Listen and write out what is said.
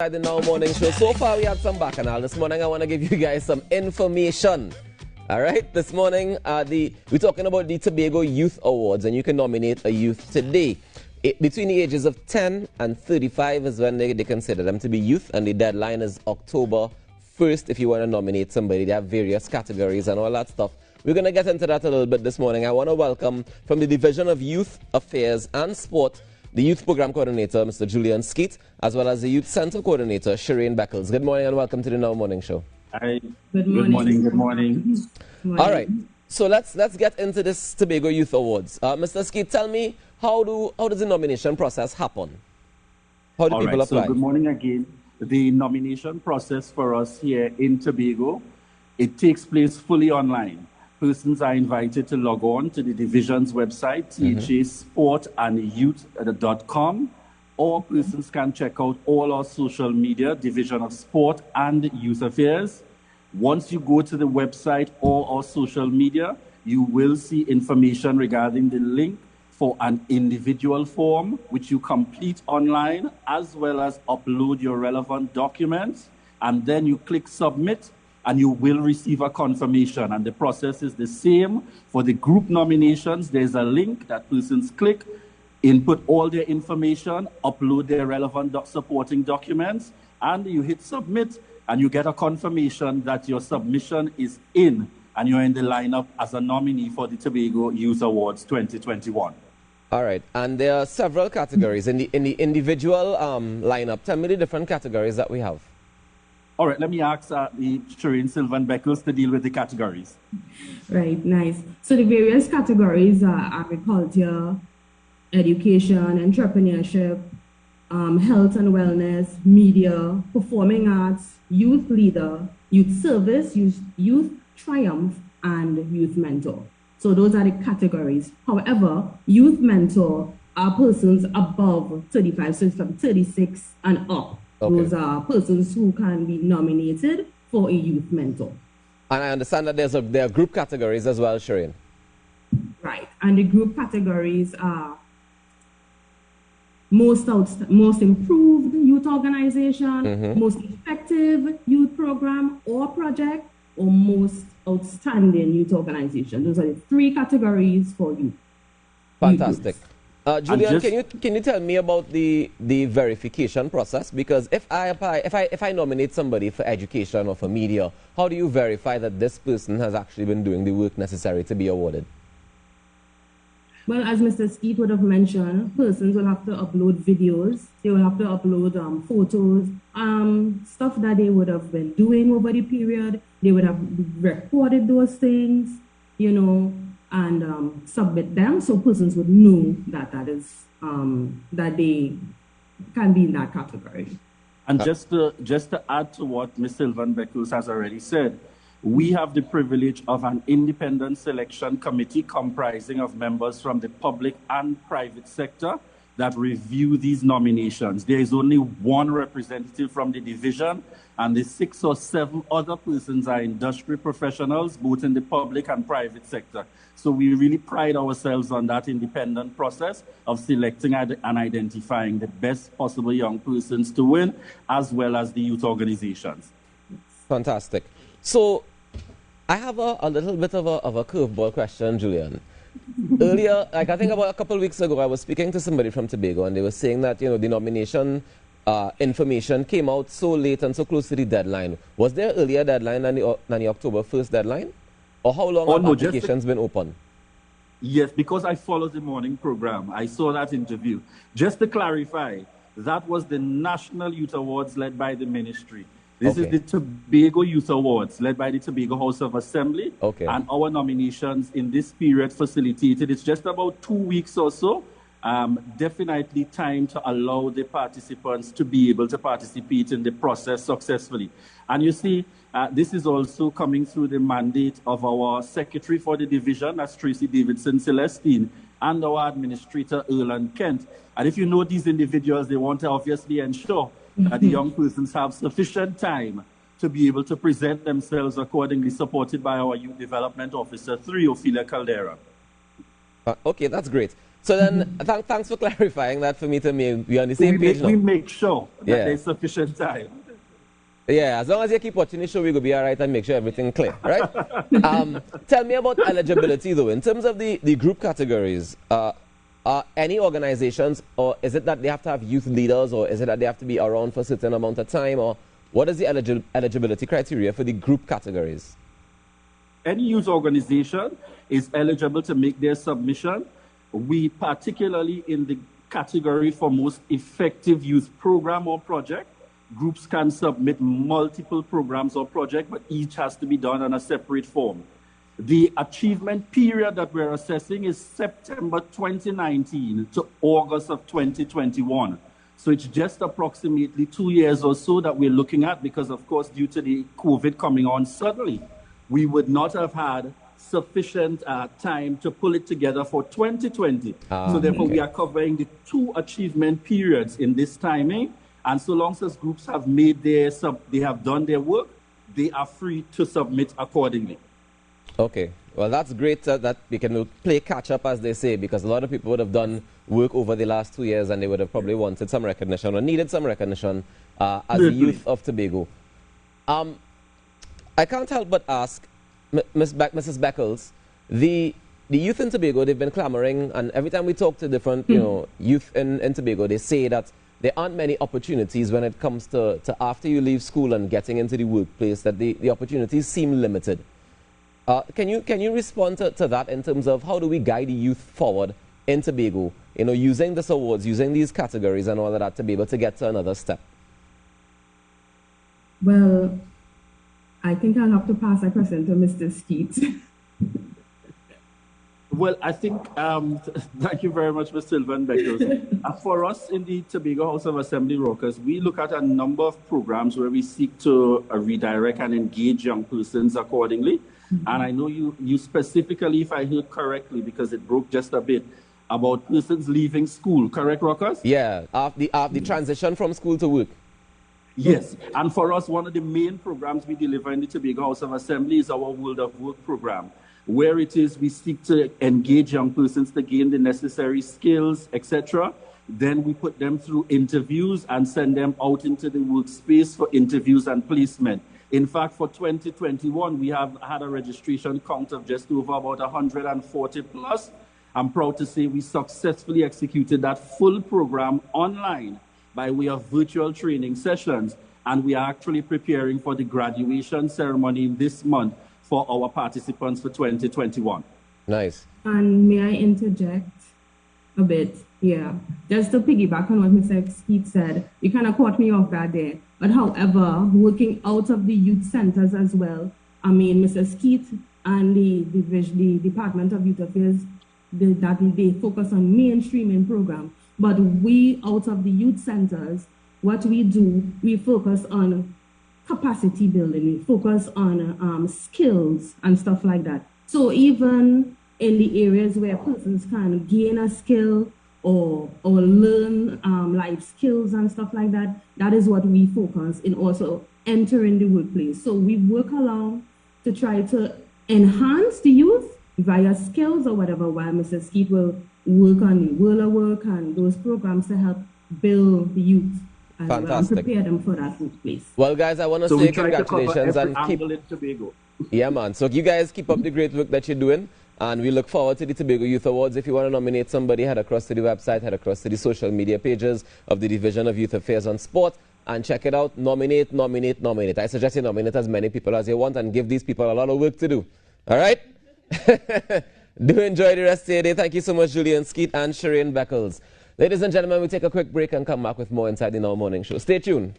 At the Now Morning Show. So far, we had some bacchanal. This morning, I want to give you guys some information. All right, this morning, we're talking about the Tobago Youth Awards, and you can nominate a youth today. Between the ages of 10 and 35 is when they consider them to be youth, and the deadline is October 1st if you want to nominate somebody. They have various categories and all that stuff. We're going to get into that a little bit this morning. I want to welcome from the Division of Youth Affairs and Sport, the Youth Program Coordinator, Mr. Julian Skeet, as well as the Youth Center Coordinator, Shireen Beckles. Good morning and welcome to the Now Morning Show. Hi. Good morning. Good morning. All right. So let's get into this Tobago Youth Awards. Mr. Skeet, tell me, how does the nomination process happen? How do people apply? So good morning again. The nomination process for us here in Tobago, it takes place fully online. Persons are invited to log on to the division's website, thasportandyouth.com, or persons can check out all our social media, Division of Sport and Youth Affairs. Once you go to the website or our social media, you will see information regarding the link for an individual form, which you complete online, as well as upload your relevant documents, and then you click submit, and you will receive a confirmation. And the process is the same for the group nominations. There's a link that persons click, input all their information, upload their relevant supporting documents, and you hit submit, and you get a confirmation that your submission is in, and you're in the lineup as a nominee for the Tobago Youth Awards 2021. All right, and there are several categories in the individual lineup. Tell me the different categories that we have. All right, let me ask the Shireen Sylvan Beckles to deal with the categories. Right, nice. So the various categories are agriculture, education, entrepreneurship, health and wellness, media, performing arts, youth leader, youth service, youth triumph, and youth mentor. So those are the categories. However, youth mentor are persons above 35, so it's from 36 and up. Okay. Those are persons who can be nominated for a youth mentor. And I understand that there are group categories as well, Shireen. Right, and the group categories are most improved youth organization, most effective youth program or project, or most outstanding youth organization. Those are the three categories for youth. Fantastic. Julian, can you tell me about the verification process? Because if I nominate somebody for education or for media, how do you verify that this person has actually been doing the work necessary to be awarded? Well, as Mr. Skeet would have mentioned, persons will have to upload videos, they will have to upload photos, stuff that they would have been doing over the period. They would have recorded those things, you know, and submit them so persons would know that that they can be in that category. And just to add to what Ms. Sylvan Beckles has already said, we have the privilege of an independent selection committee comprising of members from the public and private sector that review these nominations. There is only one representative from the division, and the 6 or 7 other persons are industry professionals, both in the public and private sector. So we really pride ourselves on that independent process of selecting and identifying the best possible young persons to win, as well as the youth organizations. Fantastic. So I have a little bit of a curveball question, Julian. Earlier, like I think about a couple of weeks ago, I was speaking to somebody from Tobago, and they were saying that, you know, the nomination information came out so late and so close to the deadline. Was there an earlier deadline than the October 1st deadline? Or how long have applications been open? Yes, because I followed the morning program. I saw that interview. Just to clarify, that was the National Youth Awards led by the ministry. This is the Tobago Youth Awards, led by the Tobago House of Assembly. And our nominations in this period facilitated. It's just about 2 weeks or so. Definitely time to allow the participants to be able to participate in the process successfully. And you see, this is also coming through the mandate of our secretary for the division, that's Tracy Davidson Celestine, and our administrator, Erland Kent. And if you know these individuals, they want to obviously ensure that the young persons have sufficient time to be able to present themselves accordingly, supported by our Youth Development Officer, Ophelia Caldera. Okay, that's great. So then, thanks for clarifying that for me to me. We're on the same page now. We make sure that Yeah. there's sufficient time. Yeah, as long as you keep watching the show, we will be all right and make sure everything clear, right? Tell me about eligibility, though. In terms of the group categories, are any organizations, or is it that they have to have youth leaders, or is it that they have to be around for a certain amount of time, or what is the eligibility criteria for the group categories? Any youth organization is eligible to make their submission. We, particularly in the category for most effective youth program or project, groups can submit multiple programs or projects, but each has to be done on a separate form. The achievement period that we're assessing is September 2019 to August of 2021. So it's just approximately 2 years or so that we're looking at, because of course, due to the COVID coming on suddenly, we would not have had sufficient time to pull it together for 2020. So therefore, we are covering the 2 achievement periods in this timing. And so long as groups have made they have done their work, they are free to submit accordingly. Okay. Well, that's great that we can play catch up, as they say, because a lot of people would have done work over the last 2 years and they would have probably wanted some recognition or needed some recognition as the youth of Tobago. I can't help but ask, Mrs. Beckles, the youth in Tobago, they've been clamoring, and every time we talk to different youth in Tobago, they say that there aren't many opportunities when it comes to after you leave school and getting into the workplace, that the opportunities seem limited. Can you respond to that in terms of how do we guide the youth forward in Tobago, using these awards, using these categories and all of that to be able to get to another step? Well, I think I'll have to pass that question to Mr. Skeet. Well, I think, thank you very much, Ms. Sylvan Beckles. For us in the Tobago House of Assembly Rockers, we look at a number of programs where we seek to redirect and engage young persons accordingly. And I know you specifically, if I heard correctly, because it broke just a bit, about persons leaving school, correct, Rockers? Yeah, the transition from school to work. Yes, and for us, one of the main programs we deliver in the Tobago House of Assembly is our World of Work program, where it is we seek to engage young persons to gain the necessary skills, etc. Then we put them through interviews and send them out into the workspace for interviews and placement. In fact, for 2021, we have had a registration count of just over about 140 plus. I'm proud to say we successfully executed that full program online by way of virtual training sessions. And we are actually preparing for the graduation ceremony this month for our participants for 2021. Nice. And may I interject a bit? Yeah. Just to piggyback on what Mr. Skeet said, you kind of caught me off guard there. But however, working out of the youth centers as well, I mean, Mr. Skeet and the Department of Youth Affairs, they focus on mainstreaming program. But we, out of the youth centers, what we do, we focus on capacity building, we focus on skills and stuff like that. So even in the areas where persons can gain a skill or learn life skills and stuff like that, that is what we focus in also entering the workplace. So we work along to try to enhance the youth via skills or whatever, while Mr. Skeet will work on the World of Work and those programs to help build the youth and prepare them for that workplace. Well, guys, I want to say congratulations and keep. Tobago. Yeah, man. So you guys keep up the great work that you're doing, and we look forward to the Tobago Youth Awards. If you want to nominate somebody, head across to the website, head across to the social media pages of the Division of Youth Affairs on Sport, and check it out. Nominate, nominate, nominate. I suggest you nominate as many people as you want and give these people a lot of work to do. All right? Do enjoy the rest of your day. Thank you so much, Julian Skeet and Shireen Beckles. Ladies and gentlemen, we take a quick break and come back with more inside the Now Morning Show. Stay tuned.